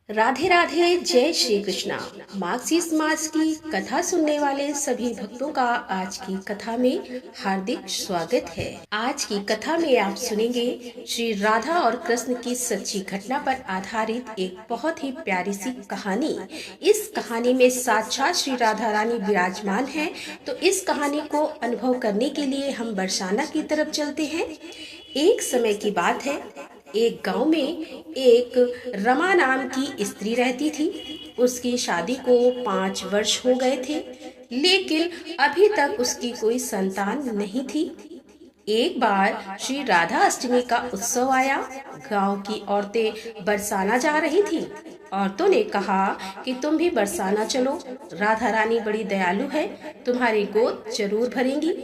राधे राधे, जय श्री कृष्णा। मार्क्सिस्ट मास की कथा सुनने वाले सभी भक्तों का आज की कथा में हार्दिक स्वागत है। आज की कथा में आप सुनेंगे श्री राधा और कृष्ण की सच्ची घटना पर आधारित एक बहुत ही प्यारी सी कहानी। इस कहानी में साक्षात श्री राधा रानी विराजमान है। तो इस कहानी को अनुभव करने के लिए हम बरसाना की तरफ चलते हैं। एक समय की बात है, एक गांव में एक रमा नाम की स्त्री रहती थी। उसकी शादी को 5 वर्ष हो गए थे, लेकिन अभी तक उसकी कोई संतान नहीं थी। एक बार श्री राधा अष्टमी का उत्सव आया। गांव की औरतें बरसाना जा रही थी। औरतों ने कहा कि तुम भी बरसाना चलो, राधा रानी बड़ी दयालु है, तुम्हारी गोद जरूर भरेंगी।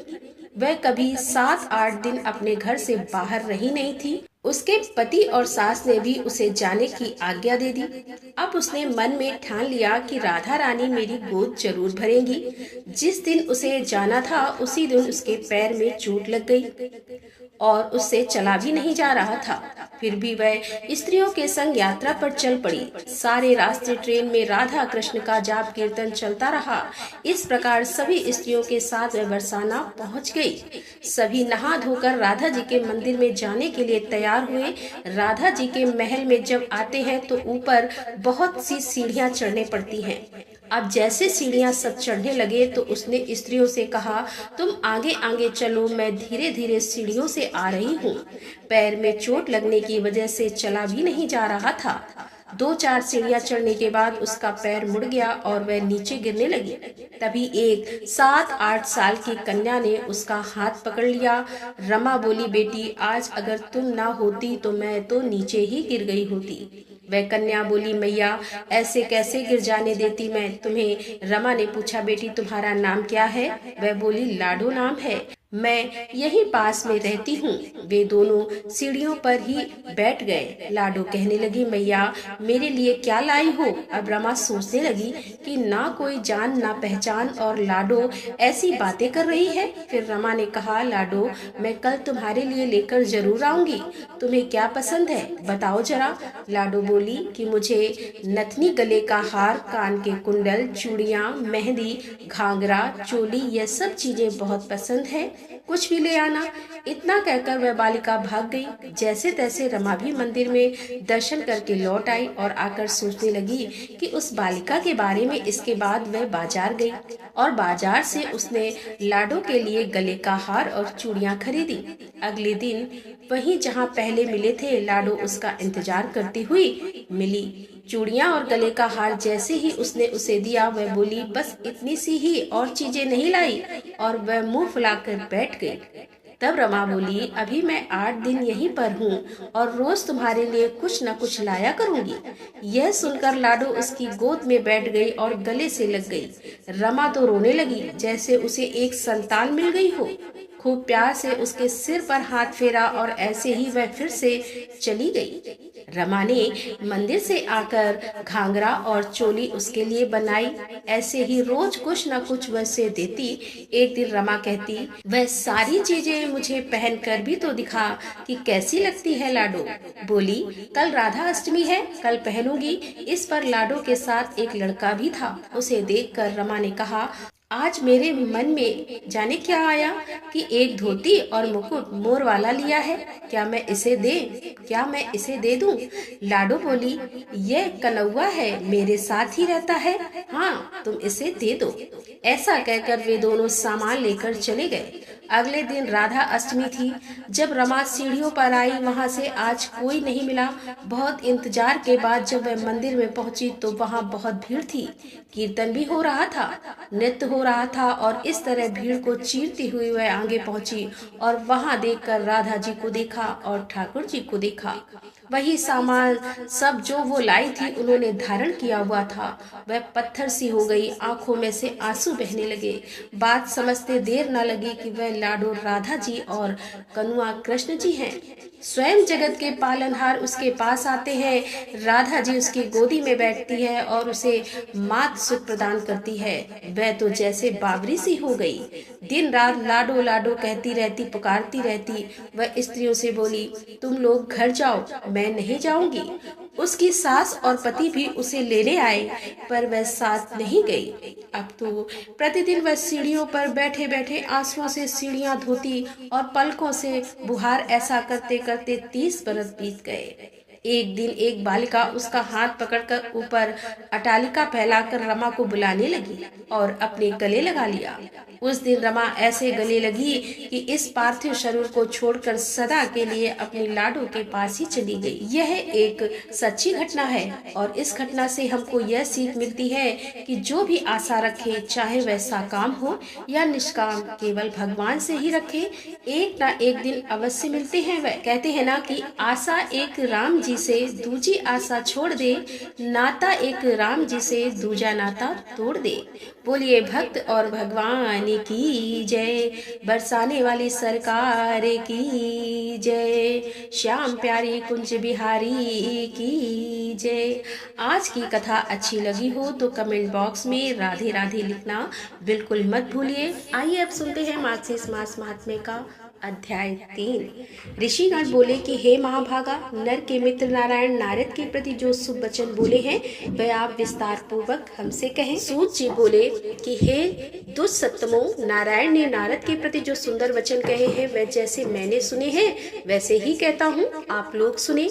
वह कभी 7-8 दिन अपने घर से बाहर रही नहीं थी। उसके पति और सास ने भी उसे जाने की आज्ञा दे दी। अब उसने मन में ठान लिया कि राधा रानी मेरी गोद जरूर भरेंगी। जिस दिन उसे जाना था उसी दिन उसके पैर में चोट लग गई और उससे चला भी नहीं जा रहा था। फिर भी वह स्त्रियों के संग यात्रा पर चल पड़ी। सारे रास्ते ट्रेन में राधा कृष्ण का जाप कीर्तन चलता रहा। इस प्रकार सभी स्त्रियों के साथ वह बरसाना पहुंच गई। सभी नहा धोकर राधा जी के मंदिर में जाने के लिए तैयार हुए। राधा जी के महल में जब आते हैं तो ऊपर बहुत सी सीढ़ियां चढ़ने पड़ती हैं। अब जैसे सीढ़ियां सब चढ़ने लगे तो उसने स्त्रियों से कहा, तुम आगे आगे चलो, मैं धीरे धीरे सीढ़ियों से आ रही हूँ। पैर में चोट लगने की वजह से चला भी नहीं जा रहा था। 2-4 सीढ़ियां चढ़ने के बाद उसका पैर मुड़ गया और वह नीचे गिरने लगी। तभी एक 7-8 साल की कन्या ने उसका हाथ पकड़ लिया। रमा बोली, बेटी, आज अगर तुम ना होती तो मैं तो नीचे ही गिर गई होती। वह कन्या बोली, मैया, ऐसे कैसे गिर जाने देती मैं तुम्हें। रमा ने पूछा, बेटी, तुम्हारा नाम क्या है? वह बोली, लाडो नाम है, मैं यहीं पास में रहती हूँ। वे दोनों सीढ़ियों पर ही बैठ गए। लाडो कहने लगी, मैया, मेरे लिए क्या लाई हो? अब रमा सोचने लगी कि ना कोई जान ना पहचान और लाडो ऐसी बातें कर रही है। फिर रमा ने कहा, लाडो, मैं कल तुम्हारे लिए लेकर जरूर आऊंगी। तुम्हें क्या पसंद है, बताओ जरा। लाडो बोली कि मुझे नथनी, गले का हार, कान के कुंडल, चूड़ियाँ, मेहंदी, घाघरा, चोली, यह सब चीजें बहुत पसंद है, कुछ भी ले आना। इतना कहकर वह बालिका भाग गई। जैसे तैसे रमा भी मंदिर में दर्शन करके लौट आई और आकर सोचने लगी कि उस बालिका के बारे में। इसके बाद वह बाजार गई और बाजार से उसने लाडो के लिए गले का हार और चूड़ियां खरीदी। अगले दिन वहीं जहां पहले मिले थे, लाडो उसका इंतजार करती हुई मिली। चूड़ियां और गले का हार जैसे ही उसने उसे दिया, वह बोली, बस इतनी सी ही, और चीजें नहीं लाई, और वह मुंह फुलाकर बैठ गई। तब रमा बोली, अभी मैं 8 दिन यहीं पर हूँ और रोज तुम्हारे लिए कुछ न कुछ लाया करूँगी। यह सुनकर लाडो उसकी गोद में बैठ गई और गले से लग गई। रमा तो रोने लगी जैसे उसे एक संतान मिल गई हो। खूब प्यार से उसके सिर पर हाथ फेरा और ऐसे ही वह फिर से चली गई। रमा ने मंदिर से आकर घाघरा और चोली उसके लिए बनाई। ऐसे ही रोज कुछ न कुछ वह से देती। एक दिन रमा कहती, वह सारी चीजें मुझे पहन कर भी तो दिखा कि कैसी लगती है। लाडो बोली, कल राधा अष्टमी है, कल पहनूंगी। इस पर लाडो के साथ एक लड़का भी था। उसे देखकर रमा ने कहा, आज मेरे मन में जाने क्या आया कि एक धोती और मुकुट मोर वाला लिया है, क्या मैं इसे दे दूं? लाडो बोली, यह कनौआ है, मेरे साथ ही रहता है, हाँ, तुम इसे दे दो। ऐसा कहकर वे दोनों सामान लेकर चले गए। अगले दिन राधा अष्टमी थी। जब रमा सीढ़ियों पर आई, वहां से आज कोई नहीं मिला। बहुत इंतजार के बाद जब वह मंदिर में पहुंची तो वहां बहुत भीड़ थी। कीर्तन भी हो रहा था, नृत्य हो रहा था, और इस तरह भीड़ को चीरती हुई वह आगे पहुंची और वहां देखकर राधा जी को देखा और ठाकुर जी को देखा। वही सामान सब जो वो लाई थी उन्होंने धारण किया हुआ था। वह पत्थर सी हो गई, आंखों में से आंसू बहने लगे। बात समझते देर न लगी कि वह लाडो राधा जी और कनुआ कृष्ण जी हैं। स्वयं जगत के पालनहार उसके पास आते हैं। राधा जी उसकी गोदी में बैठती है और उसे मात सुख प्रदान करती है। वह तो जैसे बावरी सी हो गई। दिन रात लाडो लाडो कहती रहती, पुकारती रहती। वह स्त्रियों से बोली, तुम लोग घर जाओ, मैं नहीं जाऊंगी। उसकी सास और पति भी उसे लेने आए, पर वह साथ नहीं गई। अब तो प्रतिदिन वह सीढ़ियों पर बैठे बैठे आंसुओं से सीढ़ियां धोती और पलकों से बुहार, ऐसा करते करते 30 बरस बीत गए। एक दिन एक बालिका उसका हाथ पकड़कर ऊपर अटालिका फैलाकर रमा को बुलाने लगी और अपने गले लगा लिया। उस दिन रमा ऐसे गले लगी कि इस पार्थिव शरीर को छोड़कर सदा के लिए अपने लाडो के पास ही चली गई। यह एक सच्ची घटना है और इस घटना से हमको यह सीख मिलती है कि जो भी आशा रखे, चाहे वह साकाम हो या निष्काम, केवल भगवान से ही रखे, एक ना एक दिन अवश्य मिलते हैं। वह कहते हैं ना कि आशा एक राम जी से दूजी आशा छोड़ दे, नाता एक राम जी से दूजा नाता तोड़ दे। बोलिए भक्त और भगवान की जय, बरसाने वाली सरकार की जय, श्याम प्यारी कुंज बिहारी की जय। आज की कथा अच्छी लगी हो तो कमेंट बॉक्स में राधे राधे लिखना बिल्कुल मत भूलिए। आइए अब सुनते हैं मार्गशीर्ष मास महात्म्य का अध्याय 3। ऋषिगण बोले कि हे महाभागा, नर के मित्र नारायण नारद के प्रति जो शुभ वचन बोले हैं वह आप विस्तार पूर्वक हमसे कहें। सूत जी बोले कि हे दुष्सत्तमो, नारायण ने नारद के प्रति जो सुंदर वचन कहे हैं वह जैसे मैंने सुने हैं वैसे ही कहता हूँ, आप लोग सुने।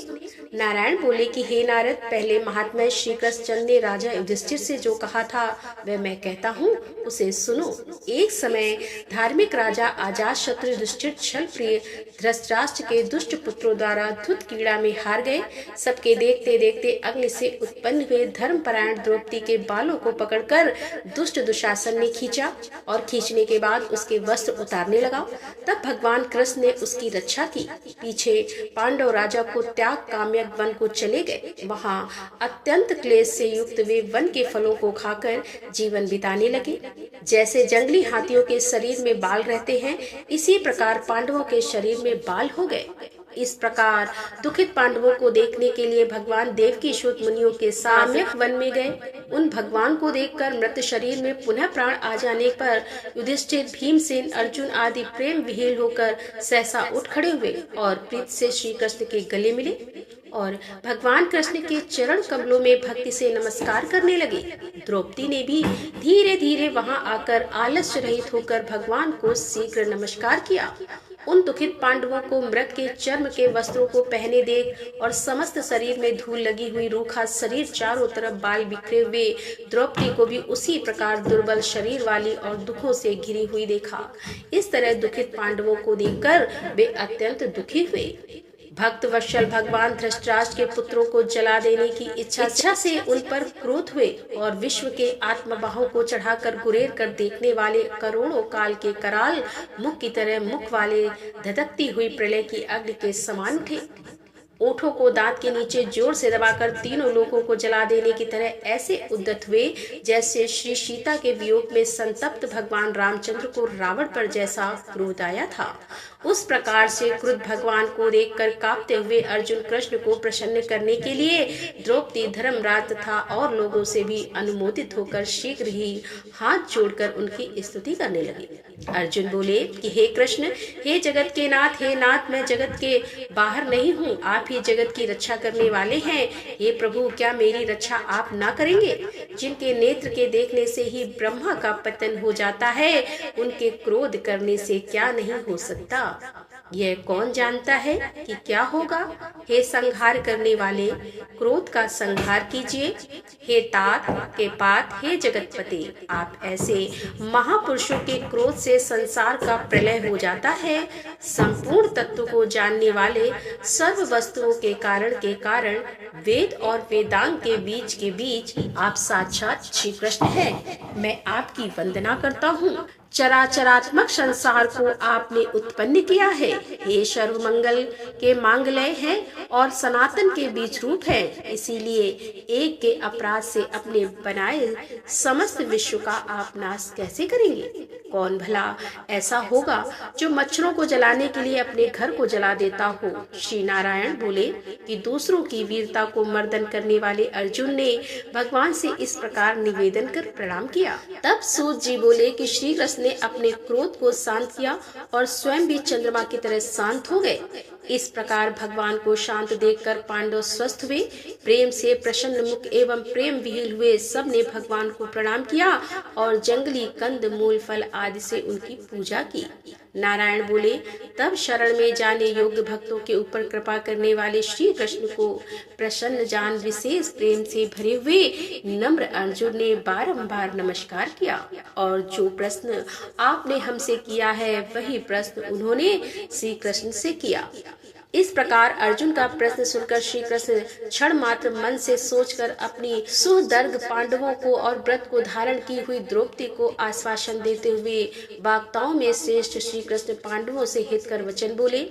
नारायण बोले कि हे नारद, पहले महात्मा श्री कृष्ण ने राजा युधिष्ठिर से जो कहा था वह मैं कहता हूँ, उसे सुनो। एक समय धार्मिक राजा अजातशत्रु युधिष्ठिर छल प्रिय धृतराष्ट्र के दुष्ट पुत्रों द्वारा धुत कीड़ा में हार गए। सबके देखते देखते अग्नि से उत्पन्न हुए धर्मपरायण द्रौपदी के बालों को पकड़कर दुष्ट दुशासन ने खींचा और खींचने के बाद उसके वस्त्र उतारने लगा। तब भगवान कृष्ण ने उसकी रक्षा की। पीछे पांडव राजा को त्याग काम्यक वन को चले गए। वहां अत्यंत क्लेश से युक्त वे वन के फलों को खाकर जीवन बिताने लगे। जैसे जंगली हाथियों के शरीर में बाल रहते हैं, इसी प्रकार पांडवों के शरीर में बाल हो गए। इस प्रकार दुखित पांडवों को देखने के लिए भगवान देवकी सूत मुनियों के साथ काम्यक वन में गए। उन भगवान को देखकर मृत शरीर में पुनः प्राण आ जाने पर युधिष्ठिर, भीमसेन, अर्जुन आदि प्रेम विहीन होकर सहसा उठ खड़े हुए और प्रीत से श्री कृष्ण के गले मिले और भगवान कृष्ण के चरण कमलों में भक्ति से नमस्कार करने लगे। द्रौपदी ने भी धीरे धीरे वहां आकर आलस्य रहित होकर भगवान को शीघ्र नमस्कार किया। उन दुखित पांडवों को मृग के चर्म के वस्त्रों को पहने देख और समस्त शरीर में धूल लगी हुई, रूखा शरीर, चारों तरफ बाल बिखरे हुए द्रौपदी को भी उसी प्रकार दुर्बल शरीर वाली और दुखों से घिरी हुई देखा। इस तरह दुखित पांडवों को देखकर वे अत्यंत दुखी हुए। भक्त वत्सल भगवान धृतराष्ट्र के पुत्रों को जला देने की इच्छा से उन पर क्रोध हुए और विश्व के आत्मबाहों को चढ़ाकर गुरेर कर देखने वाले करोड़ों काल के कराल मुख की तरह मुख वाले धधकती हुई प्रलय की अग्नि के समान उठे। ओठों को दांत के नीचे जोर से दबाकर तीनों लोगों को जला देने की तरह ऐसे उद्यत हुए जैसे श्री सीता के वियोग में संतप्त भगवान रामचंद्र को रावण पर जैसा क्रोध आया था। उस प्रकार से क्रुद्ध भगवान को देखकर कांपते हुए अर्जुन कृष्ण को प्रसन्न करने के लिए द्रौपदी, धर्मराज तथा और लोगों से भी अनुमोदित होकर शीघ्र ही हाथ जोड़कर उनकी स्तुति करने लगे। अर्जुन बोले कि हे कृष्ण, हे जगत के नाथ, हे नाथ, मैं जगत के बाहर नहीं हूँ, आप ही जगत की रक्षा करने वाले हैं। हे प्रभु, क्या मेरी रक्षा आप ना करेंगे? जिनके नेत्र के देखने से ही ब्रह्मा का पतन हो जाता है, उनके क्रोध करने से क्या नहीं हो सकता? यह कौन जानता है कि क्या होगा? हे संहार करने वाले, क्रोध का संहार कीजिए। हे तात के पात, हे जगतपति, आप ऐसे महापुरुषों के क्रोध से संसार का प्रलय हो जाता है। संपूर्ण तत्व को जानने वाले, सर्व वस्तुओं के कारण वेद और वेदांग के बीच आप साक्षात श्री कृष्ण हैं। मैं आपकी वंदना करता हूँ। चराचरात्मक संसार को आपने उत्पन्न किया है। हे सर्वमंगल के मांगल्य हैं और सनातन के बीच रूप हैं। इसीलिए एक के अपराध से अपने बनाए समस्त विश्व का आप नाश कैसे करेंगे? कौन भला ऐसा होगा जो मच्छरों को जलाने के लिए अपने घर को जला देता हो? श्री नारायण बोले कि दूसरों की वीरता को मर्दन करने वाले अर्जुन ने भगवान से इस प्रकार निवेदन कर प्रणाम किया। तब सूत जी बोले कि श्री कृष्ण ने अपने क्रोध को शांत किया और स्वयं भी चंद्रमा की तरह शांत हो गए। इस प्रकार भगवान को शांत देखकर पांडव स्वस्थ हुए, प्रेम से प्रसन्न मुख एवं प्रेम विहीन हुए। सब ने भगवान को प्रणाम किया और जंगली कंद मूल फल आदि से उनकी पूजा की। नारायण बोले, तब शरण में जाने योग्य भक्तों के ऊपर कृपा करने वाले श्री कृष्ण को प्रसन्न जान विशेष प्रेम से भरे हुए नम्र अर्जुन ने बारंबार नमस्कार किया और जो प्रश्न आपने हमसे किया है वही प्रश्न उन्होंने श्री कृष्ण से किया। इस प्रकार अर्जुन का प्रश्न सुनकर श्री कृष्ण क्षण मात्र मन से सोचकर अपनी सुदर्घ पांडवों को और व्रत को धारण की हुई द्रौपदी को आश्वासन देते हुए वाक्ताओं में श्रेष्ठ श्री कृष्ण पांडवों से हितकर वचन बोले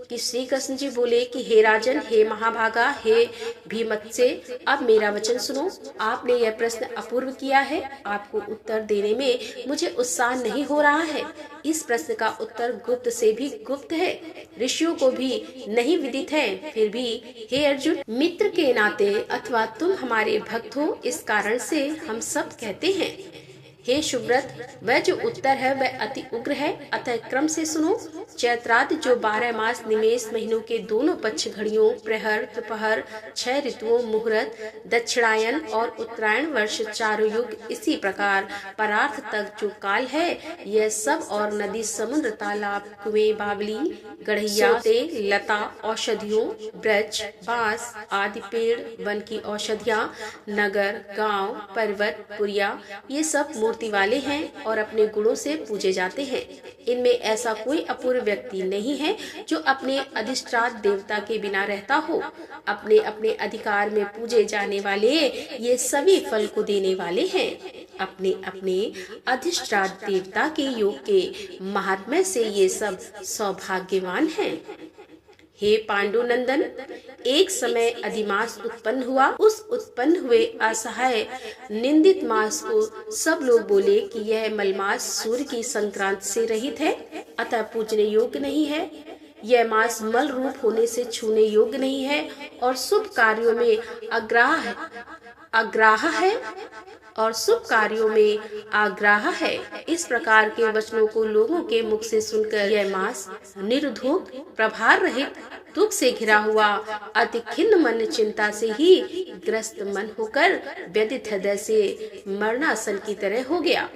कि श्री कृष्ण जी बोले कि हे राजन, हे महाभागा, हे भीमत्से, अब मेरा वचन सुनो। आपने यह प्रश्न अपूर्व किया है, आपको उत्तर देने में मुझे उत्साह नहीं हो रहा है। इस प्रश्न का उत्तर गुप्त से भी गुप्त है, ऋषियों को भी नहीं विदित है। फिर भी हे अर्जुन, मित्र के नाते अथवा तुम हमारे भक्त हो, इस कारण से हम सब कहते हैं। हे शुभ्रत, वह जो उत्तर है वह अति उग्र है, अतः क्रम से सुनो। चैत्रादि जो 12 मास निमेष महीनों के दोनों पक्ष घड़ियों, प्रहर, दोपहर, 6 ऋतुओं, मुहूर्त, दक्षिणायन और उत्तरायण वर्ष, चारों युग, इसी प्रकार परार्थ तक जो काल है, यह सब और नदी, समुद्र, तालाब, कुएं, बावली, गढ़िया, लता, औषधियों, वृक्ष, बांस आदि पेड़, वन की औषधियाँ, नगर, गांव, पर्वत, पुरिया, ये सब मूर्ति वाले हैं और अपने गुणों से पूजे जाते हैं। इनमें ऐसा कोई अपूर्व व्यक्ति नहीं है जो अपने अधिष्ठात देवता के बिना रहता हो। अपने अपने अधिकार में पूजे जाने वाले ये सभी फल को देने वाले हैं। अपने अपने अधिष्ठात देवता के योग के महात्म्य से ये सब सौभाग्यवान हैं। हे पांडुनंदन, एक समय अधिमास उत्पन्न हुआ। उस उत्पन्न हुए असहाय निंदित मास को सब लोग बोले कि यह मलमास सूर्य की संक्रांति से रहित है, अतः पूजने योग्य नहीं है। यह मास मल रूप होने से छूने योग्य नहीं है और शुभ कार्यों में अग्राह है और शुभ कार्यों में आग्रह है। इस प्रकार के वचनों को लोगों के मुख से सुनकर यह मास निर्धूक, प्रभार रहित, दुख से घिरा हुआ, अति खिन्न मन, चिंता से ही ग्रस्त मन होकर व्यथित हृदय से मरणासन की तरह हो गया।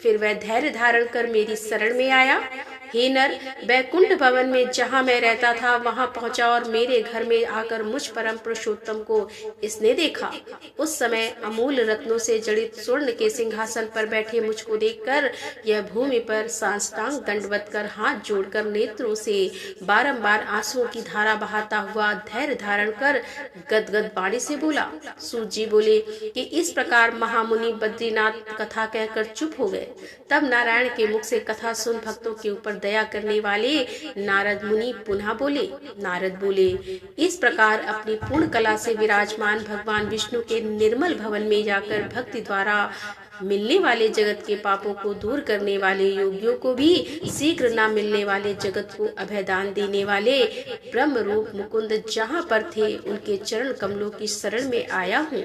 फिर वह धैर्य धारण कर मेरी शरण में आया। हे नर, वैकुंठ भवन में जहाँ मैं रहता था वहाँ पहुँचा और मेरे घर में आकर मुझ परम पुरुषोत्तम को इसने देखा। उस समय अमूल रत्नों से जड़ित स्वर्ण के सिंहासन पर बैठे मुझको देखकर यह भूमि पर साष्टांग दंडवत कर हाथ जोड़कर नेत्रों से बारंबार आंसुओं की धारा बहाता हुआ धैर्य धारण कर गदगद वाणी से बोला। सूत जी बोले कि इस प्रकार महामुनि बद्रीनाथ कथा कहकर चुप हो गए। तब नारायण के मुख से कथा सुन भक्तों के ऊपर दया करने वाले नारद मुनि पुनः बोले। नारद बोले, इस प्रकार अपनी पूर्ण कला से विराजमान भगवान विष्णु के निर्मल भवन में जाकर भक्ति द्वारा मिलने वाले जगत के पापों को दूर करने वाले योगियों को भी शीघ्र न मिलने वाले जगत को अभयदान देने वाले ब्रह्म रूप मुकुंद जहाँ पर थे उनके चरण कमलों की शरण में आया हूँ।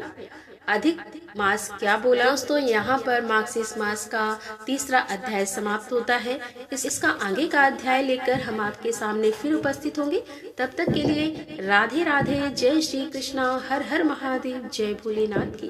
अधिक मास क्या बोला। दोस्तों, यहाँ पर मार्गशीर्ष मास का 3रा अध्याय समाप्त होता है। इसका आगे का अध्याय लेकर हम आपके सामने फिर उपस्थित होंगे। तब तक के लिए राधे राधे, जय श्री कृष्णा, हर हर महादेव, जय भोलेनाथ की।